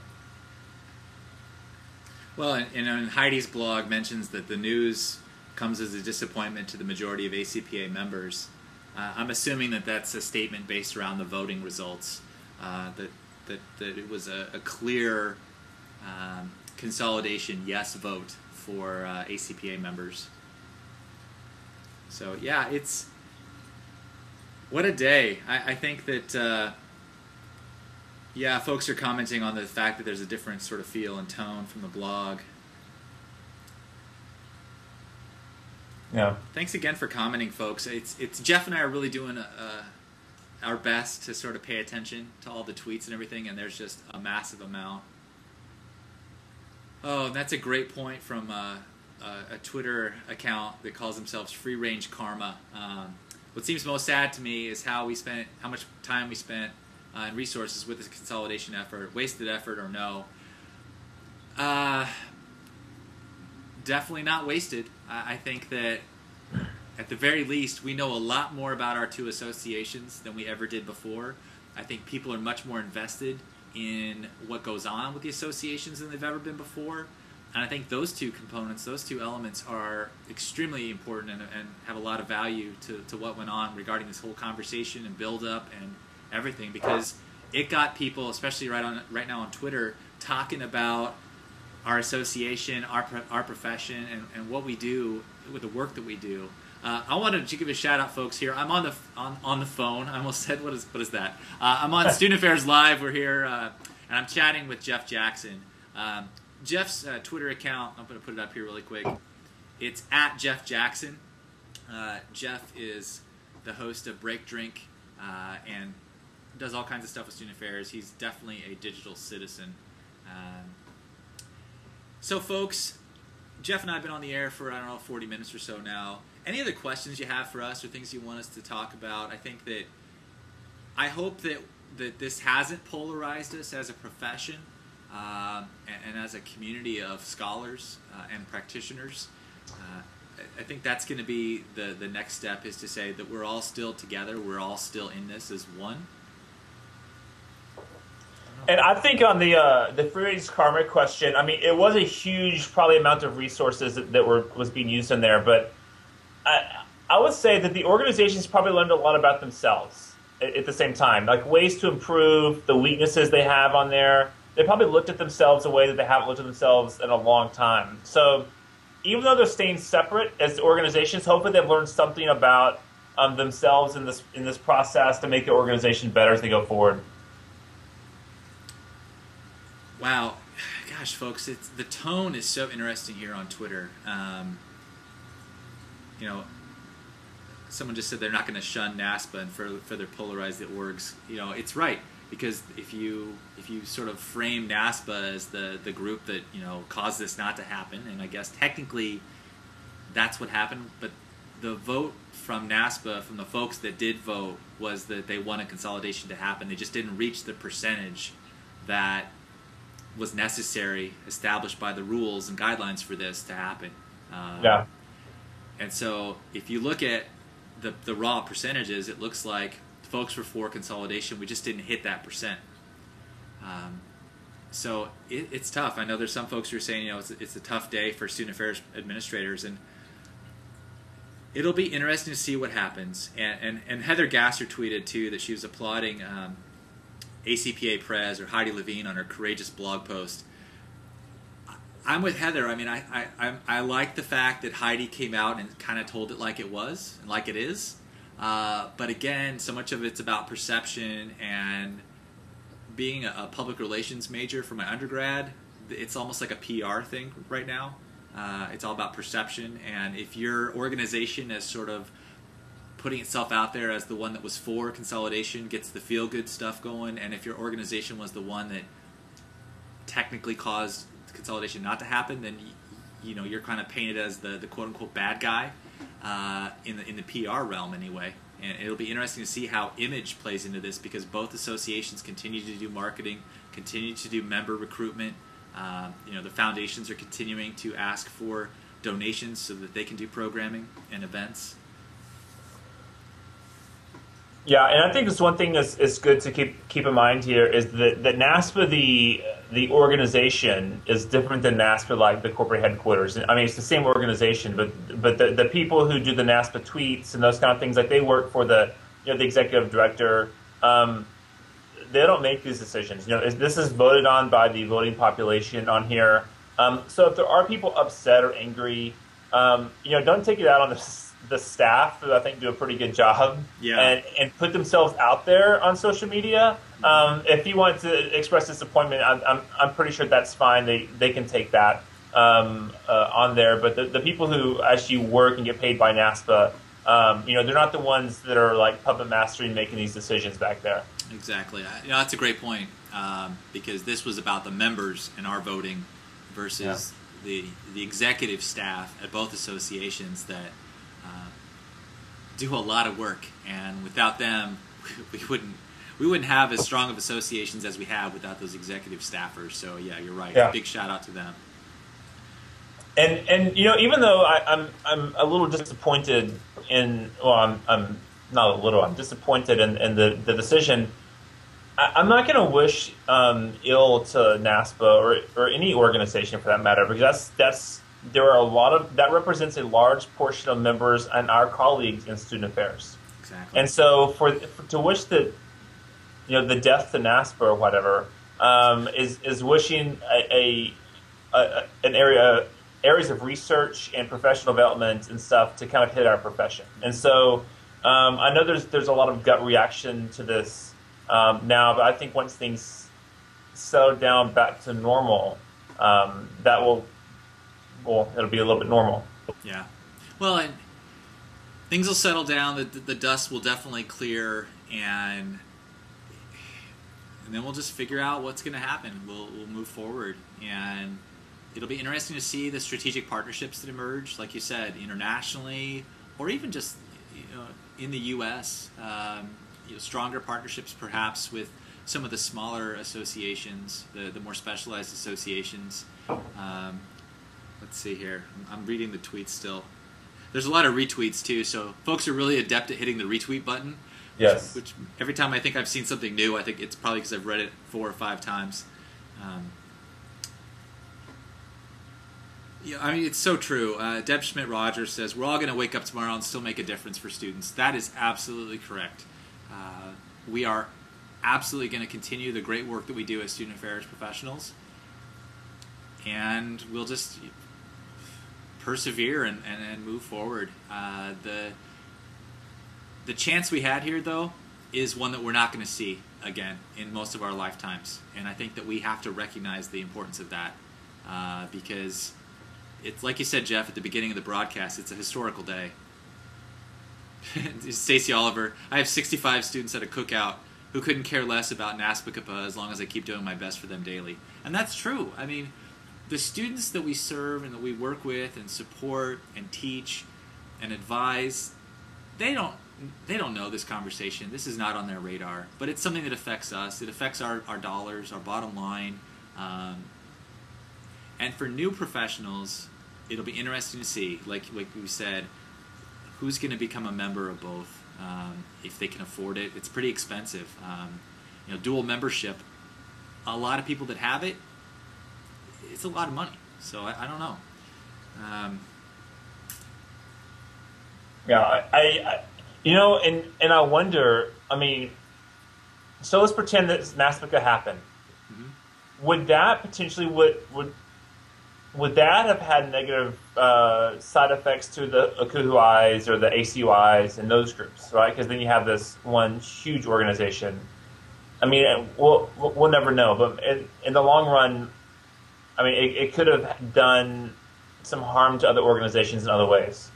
Speaker 1: Well, and Heidi's blog mentions that the news comes as a disappointment to the majority of ACPA members. I'm assuming that that's a statement based around the voting results, that it was a clear consolidation yes vote for ACPA members. So yeah, what a day. I think that yeah, folks are commenting on the fact that there's a different sort of feel and tone from the blog.
Speaker 2: Yeah.
Speaker 1: Thanks again for commenting, folks. It's Jeff and I are really doing our best to sort of pay attention to all the tweets and everything, and there's just a massive amount. Oh, and that's a great point from a Twitter account that calls themselves Free Range Karma. What seems most sad to me is how much time we spent and resources with this consolidation effort, wasted effort or no. Definitely not wasted. I think that at the very least we know a lot more about our two associations than we ever did before. I think people are much more invested in what goes on with the associations than they've ever been before. And I think those two components, those two elements are extremely important and have a lot of value to what went on regarding this whole conversation and build-up and everything, because it got people, especially right now on Twitter, talking about our association, our profession, and what we do with the work that we do. I wanted to give a shout out, folks. Here, I'm on the phone. I almost said, what is that? I'm on Student Affairs Live. We're here, and I'm chatting with Jeff Jackson. Jeff's Twitter account, I'm going to put it up here really quick. It's at Jeff Jackson. Jeff is the host of Break Drink and does all kinds of stuff with Student Affairs. He's definitely a digital citizen. So, folks, Jeff and I have been on the air for, 40 minutes or so now. Any other questions you have for us or things you want us to talk about? I hope that this hasn't polarized us as a profession. and as a community of scholars and practitioners. I think that's going to be the next step, is to say that we're all still together, we're all still in this as one.
Speaker 2: And I think on the free range karma question, I mean, it was a huge probably amount of resources that was being used in there, but I would say that the organizations probably learned a lot about themselves at the same time, like ways to improve, the weaknesses they have on there. They probably looked at themselves a way that they haven't looked at themselves in a long time. So even though they're staying separate as organizations, hopefully they've learned something about themselves in this process to make the organization better as they go forward.
Speaker 1: Wow, gosh, folks, the tone is so interesting here on Twitter. You know, someone just said they're not going to shun NASPA and further polarize the orgs. You know, it's right, because if you sort of frame NASPA as the group that, you know, caused this not to happen, and I guess technically that's what happened, but the vote from NASPA, from the folks that did vote, was that they wanted consolidation to happen. They just didn't reach the percentage that was necessary, established by the rules and guidelines for this to happen.
Speaker 2: Yeah.
Speaker 1: And so if you look at the raw percentages, it looks like folks were for consolidation. We just didn't hit that percent. So it's tough. I know there's some folks who are saying, you know, it's a tough day for student affairs administrators, and it'll be interesting to see what happens. And Heather Gasser tweeted too that she was applauding ACPA Prez or Heidi Levine on her courageous blog post. I'm with Heather. I mean, I like the fact that Heidi came out and kind of told it like it was and like it is. But again, so much of it's about perception, and being a public relations major for my undergrad, it's almost like a PR thing right now. It's all about perception, and if your organization is sort of putting itself out there as the one that was for consolidation, gets the feel-good stuff going, and if your organization was the one that technically caused consolidation not to happen, then you know you're kind of painted as the quote-unquote bad guy in the PR realm anyway. And it'll be interesting to see how image plays into this, because both associations continue to do marketing, continue to do member recruitment. You know, the foundations are continuing to ask for donations so that they can do programming and events.
Speaker 2: Yeah, and I think this one thing is good to keep in mind here is that NASPA, the organization, is different than NASPA, like the corporate headquarters. I mean, it's the same organization, but the people who do the NASPA tweets and those kind of things, like they work for the executive director. They don't make these decisions. You know, this is voted on by the voting population on here. So if there are people upset or angry, you know, don't take it out on the staff, who I think do a pretty good job, and put themselves out there on social media. If you want to express disappointment, I'm pretty sure that's fine. They can take that on there. But the people who actually work and get paid by NASPA, you know, they're not the ones that are like puppet mastering making these decisions back there.
Speaker 1: Exactly. You know, that's a great point, because this was about the members and our voting versus the executive staff at both associations that do a lot of work, and without them, we wouldn't have as strong of associations as we have without those executive staffers. So yeah, you're right.
Speaker 2: Yeah.
Speaker 1: Big shout out to them.
Speaker 2: And you know, even though I'm a little disappointed in, well, I'm not a little, I'm disappointed in the decision. I'm not going to wish ill to NASPA or any organization for that matter, because there are a lot of, that represents a large portion of members and our colleagues in student affairs.
Speaker 1: Exactly.
Speaker 2: And so to wish that, you know, the death to NASPA or whatever is wishing areas of research and professional development and stuff to kind of hit our profession. And so I know there's a lot of gut reaction to this now, but I think once things settle down back to normal, that it'll be a little bit normal.
Speaker 1: Yeah. Well, and things will settle down. The dust will definitely clear, and then we'll just figure out what's going to happen. We'll move forward, and it'll be interesting to see the strategic partnerships that emerge, like you said, internationally, or even just, you know, in the U.S. You know, stronger partnerships perhaps with some of the smaller associations, the more specialized associations. Let's see here. I'm reading the tweets still. There's a lot of retweets too, so folks are really adept at hitting the retweet button.
Speaker 2: Yes.
Speaker 1: Which every time I think I've seen something new, I think it's probably because I've read it 4 or 5 times. Yeah, I mean, it's so true. Deb Schmidt-Rogers says, we're all going to wake up tomorrow and still make a difference for students. That is absolutely correct. We are absolutely going to continue the great work that we do as student affairs professionals. And we'll just persevere and move forward. The chance we had here, though, is one that we're not going to see again in most of our lifetimes. And I think that we have to recognize the importance of that because it's like you said, Jeff, at the beginning of the broadcast, it's a historical day. Stacey Oliver, I have 65 students at a cookout who couldn't care less about NASPACPA as long as I keep doing my best for them daily. And that's true. I mean, the students that we serve and that we work with and support and teach and advise, they don't know this conversation. This is not on their radar. But it's something that affects us. It affects our dollars, our bottom line. And for new professionals, it'll be interesting to see, like we said, who's going to become a member of both if they can afford it. It's pretty expensive. Dual membership, a lot of people that have it, it's a lot of money. So I don't know.
Speaker 2: Yeah, and I wonder, I mean, so let's pretend that NASPACPA happened. Mm-hmm. Would that potentially, would that have had negative side effects to the ACUHUIs or the ACUIs and those groups, right? Because then you have this one huge organization. I mean, we'll never know, but in the long run, I mean, it could have done some harm to other organizations in other ways.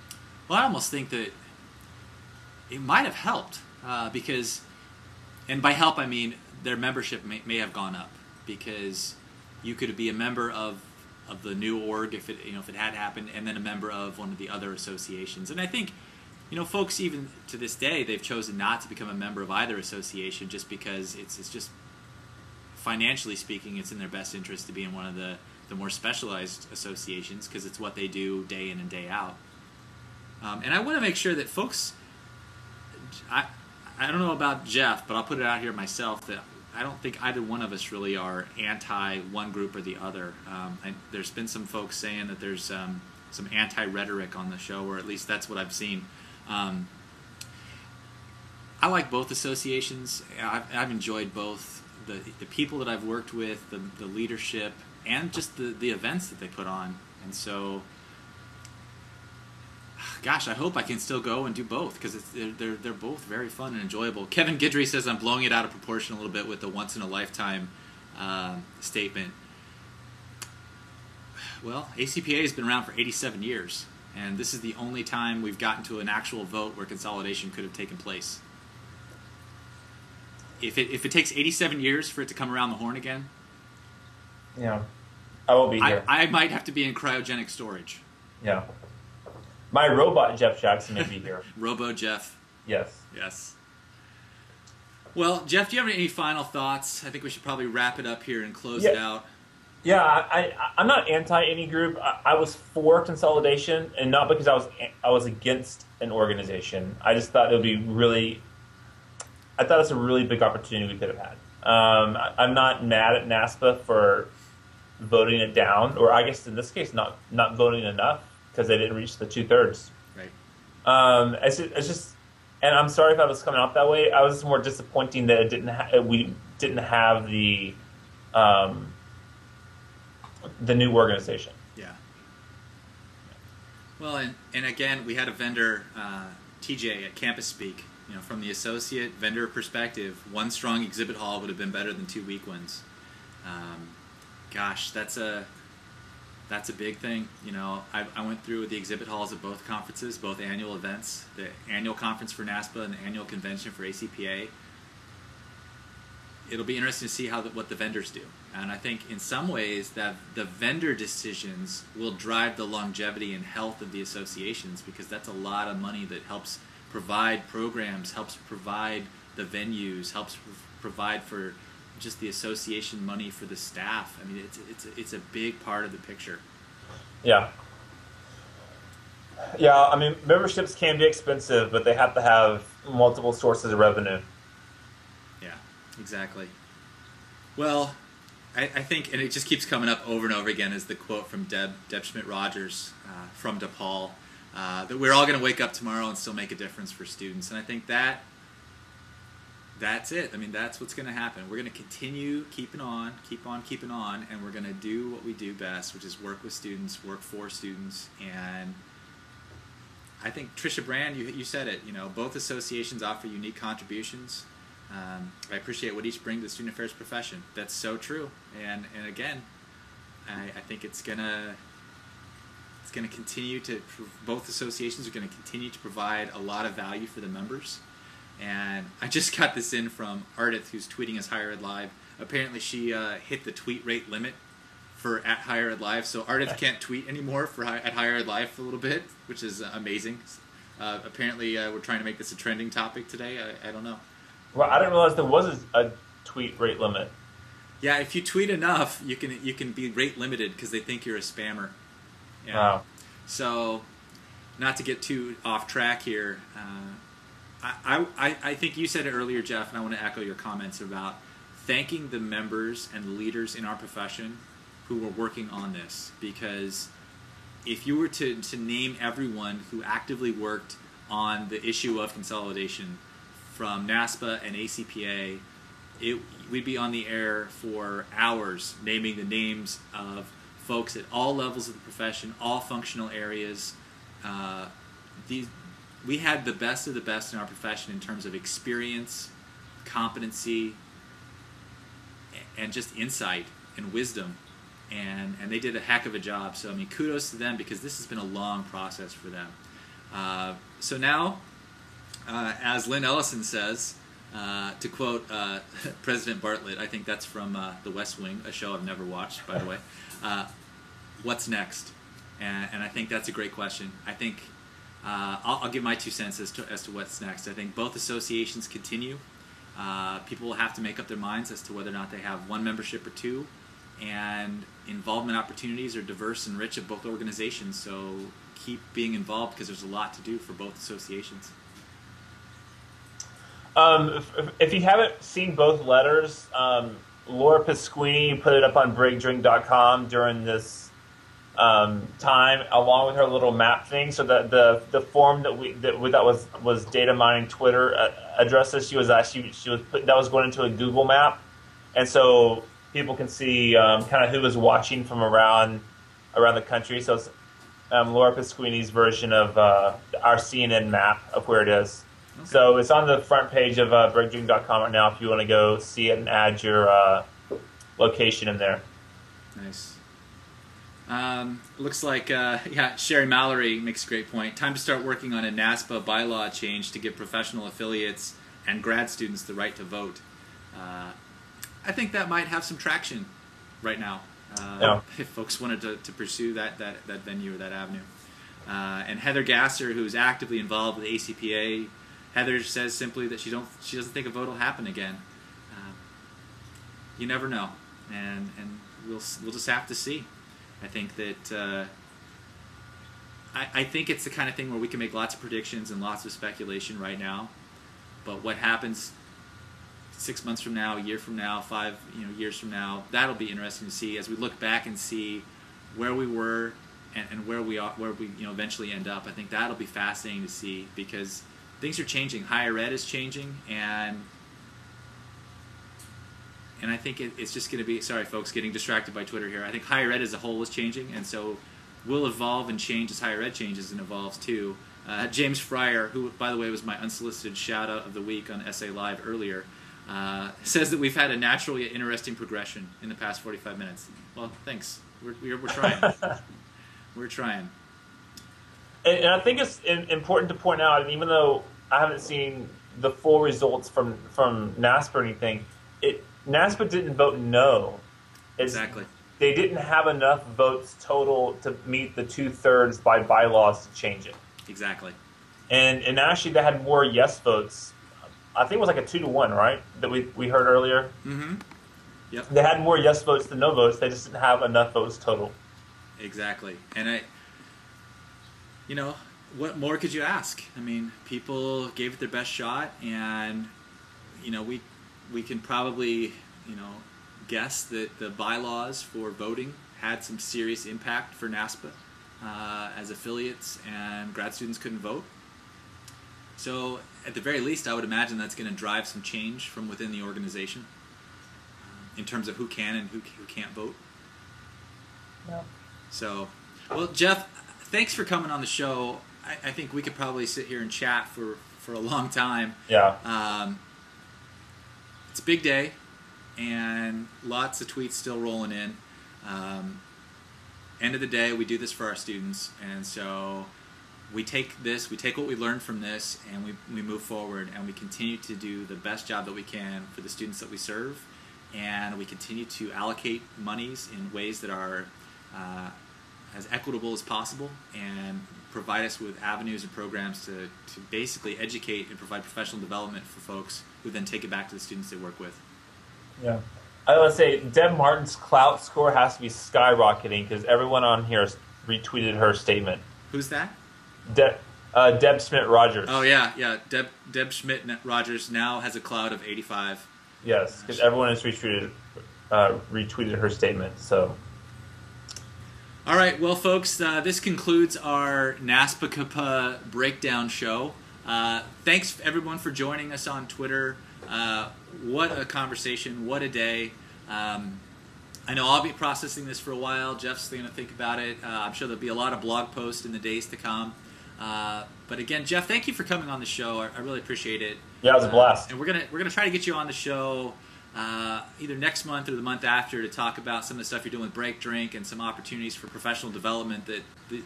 Speaker 1: Well, I almost think that it might have helped because, and by help I mean their membership may have gone up because you could be a member of the new org if it had happened, and then a member of one of the other associations. And I think, folks even to this day, they've chosen not to become a member of either association just because it's just financially speaking, it's in their best interest to be in one of the more specialized associations because it's what they do day in and day out. And I want to make sure that folks, I don't know about Jeff, but I'll put it out here myself that I don't think either one of us really are anti one group or the other. There's been some folks saying that there's some anti-rhetoric on the show, or at least that's what I've seen. I like both associations. I've enjoyed both the people that I've worked with, the leadership, and just the events that they put on. And so, gosh, I hope I can still go and do both because they're both very fun and enjoyable. Kevin Guidry says I'm blowing it out of proportion a little bit with the once-in-a-lifetime statement. Well, ACPA has been around for 87 years, and this is the only time we've gotten to an actual vote where consolidation could have taken place. If it takes 87 years for it to come around the horn again,
Speaker 2: yeah, I will be here.
Speaker 1: I might have to be in cryogenic storage.
Speaker 2: Yeah. My robot Jeff Jackson may be here.
Speaker 1: Robo Jeff.
Speaker 2: Yes.
Speaker 1: Yes. Well, Jeff, do you have any final thoughts? I think we should probably wrap it up here and close it out.
Speaker 2: Yeah, I'm not anti any group. I was for consolidation, and not because I was against an organization. I just thought it would be really. I thought it's a really big opportunity we could have had. I'm not mad at NASPA for voting it down, or I guess in this case not voting enough because they didn't reach the 2/3.
Speaker 1: Right.
Speaker 2: It's just, and I'm sorry if I was coming off that way. I was just more disappointing that we didn't have the new organization.
Speaker 1: Yeah. Well, and again, we had a vendor, TJ at Campus Speak. From the associate vendor perspective, one strong exhibit hall would have been better than 2 weak ones. Gosh, that's a big thing. I went through the exhibit halls at both conferences, both annual events, the annual conference for NASPA and the annual convention for ACPA. It'll be interesting to see what the vendors do. And I think in some ways that the vendor decisions will drive the longevity and health of the associations because that's a lot of money that helps provide programs, helps provide the venues, helps provide for just the association money for the staff. I mean, it's a big part of the picture.
Speaker 2: Yeah. Yeah, I mean, memberships can be expensive, but they have to have multiple sources of revenue.
Speaker 1: Yeah, exactly. Well, I think, and it just keeps coming up over and over again, is the quote from Deb Schmidt-Rogers from DePaul, that we're all going to wake up tomorrow and still make a difference for students. And I think that's it. I mean, that's what's going to happen. We're going to continue keeping on, and we're going to do what we do best, which is work with students, work for students. And I think, Tricia Brand, you said it, both associations offer unique contributions. I appreciate what each bring to the student affairs profession. That's so true. And again, I think it's gonna continue to, both associations are going to continue to provide a lot of value for the members. And I just got this in from Ardith, who's tweeting us Higher Ed Live. Apparently she hit the tweet rate limit for at Higher Ed Live, so Ardith can't tweet anymore at Higher Ed Live for a little bit, which is amazing. Apparently we're trying to make this a trending topic today. I don't know.
Speaker 2: Well, I didn't realize there was a tweet rate limit.
Speaker 1: Yeah, if you tweet enough, you can be rate limited because they think you're a spammer. Yeah.
Speaker 2: Wow.
Speaker 1: So, not to get too off track here, I think you said it earlier, Jeff, and I want to echo your comments about thanking the members and the leaders in our profession who were working on this. Because if you were to name everyone who actively worked on the issue of consolidation, from NASPA and ACPA, we'd be on the air for hours naming the names of folks at all levels of the profession, all functional areas. We had the best of the best in our profession in terms of experience, competency, and just insight and wisdom. And they did a heck of a job. So, I mean, kudos to them, because this has been a long process for them. So now, as Lynn Ellison says, to quote President Bartlett, I think that's from The West Wing, a show I've never watched, by the way, what's next? And I think that's a great question. I think I'll give my 2 cents as to what's next. I think both associations continue. People will have to make up their minds as to whether or not they have one membership or two, and involvement opportunities are diverse and rich at both organizations, so keep being involved, because there's a lot to do for both associations.
Speaker 2: If you haven't seen both letters, Laura Pasquini put it up on breakdrink.com during this time, along with her little map thing. So that the form that was data mining Twitter addresses, she was that was going into a Google map, and so people can see kind of who was watching from around the country. So it's Laura Pasquini's version of our CNN map of where it is. Okay. So it's on the front page of breakdrink.com right now if you want to go see it and add your location in there.
Speaker 1: Nice. Looks like, Sherry Mallory makes a great point. Time to start working on a NASPA bylaw change to give professional affiliates and grad students the right to vote. I think that might have some traction right now, if folks wanted to pursue that venue or that avenue. And Heather Gasser, who's actively involved with the ACPA, Heather says simply that she doesn't think a vote will happen again. You never know, and we'll just have to see. I think that I think it's the kind of thing where we can make lots of predictions and lots of speculation right now, but what happens 6 months from now, a year from now, 5 years from now, that'll be interesting to see as we look back and see where we were and where we eventually end up. I think that'll be fascinating to see, because things are changing. Higher ed is changing, and I think it's just going to be, sorry folks, getting distracted by Twitter here. I think higher ed as a whole is changing, and so we'll evolve and change as higher ed changes and evolves too. James Fryer, who by the way was my unsolicited shout out of the week on SA Live earlier, says that we've had a natural yet interesting progression in the past 45 minutes. Well, thanks. We're trying. We're trying.
Speaker 2: And I think it's important to point out, and even though I haven't seen the full results from NASPA or anything, NASPA didn't vote no.
Speaker 1: Exactly.
Speaker 2: They didn't have enough votes total to meet the 2/3 by bylaws to change it.
Speaker 1: Exactly.
Speaker 2: And actually, they had more yes votes. I think it was like a 2-to-1, right? That we heard earlier.
Speaker 1: Mm-hmm. Yep.
Speaker 2: They had more yes votes than no votes. They just didn't have enough votes total.
Speaker 1: Exactly. And you know, what more could you ask? I mean, people gave it their best shot, and you know, we can probably, you know, guess that the bylaws for voting had some serious impact for NASPA, as affiliates and grad students couldn't vote. So at the very least, I would imagine that's going to drive some change from within the organization in terms of who can and who can't vote.
Speaker 2: Yeah.
Speaker 1: So, well, Jeff, thanks for coming on the show. I think we could probably sit here and chat for a long time.
Speaker 2: Yeah.
Speaker 1: It's a big day, and lots of tweets still rolling in. End of the day, we do this for our students, and so we take what we learned from this, and we move forward, and we continue to do the best job that we can for the students that we serve, and we continue to allocate monies in ways that are as equitable as possible, and provide us with avenues and programs to basically educate and provide professional development for folks who then take it back to the students they work with.
Speaker 2: Yeah. I want to say Deb Martin's clout score has to be skyrocketing because everyone on here has retweeted her statement.
Speaker 1: Who's that?
Speaker 2: Deb Schmidt-Rogers.
Speaker 1: Oh, yeah. Deb Schmidt-Rogers now has a clout of 85.
Speaker 2: Yes, because everyone has retweeted her statement. So,
Speaker 1: all right, well, folks, this concludes our NASPACPA breakdown show. Thanks, everyone, for joining us on Twitter. What a conversation. What a day. I know I'll be processing this for a while. Jeff's going to think about it. I'm sure there'll be a lot of blog posts in the days to come. But again, Jeff, thank you for coming on the show. I really appreciate it.
Speaker 2: Yeah, it was a blast.
Speaker 1: And we're gonna try to get you on the show either next month or the month after to talk about some of the stuff you're doing with Break Drink and some opportunities for professional development that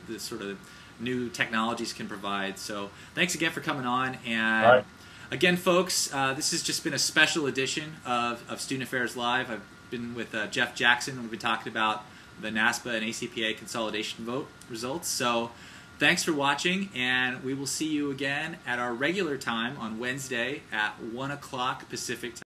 Speaker 1: the sort of new technologies can provide. So thanks again for coming on. And
Speaker 2: all right.
Speaker 1: Again, folks, this has just been a special edition of Student Affairs Live. I've been with Jeff Jackson. We've been talking about the NASPA and ACPA consolidation vote results. So thanks for watching, and we will see you again at our regular time on Wednesday at 1 o'clock Pacific time.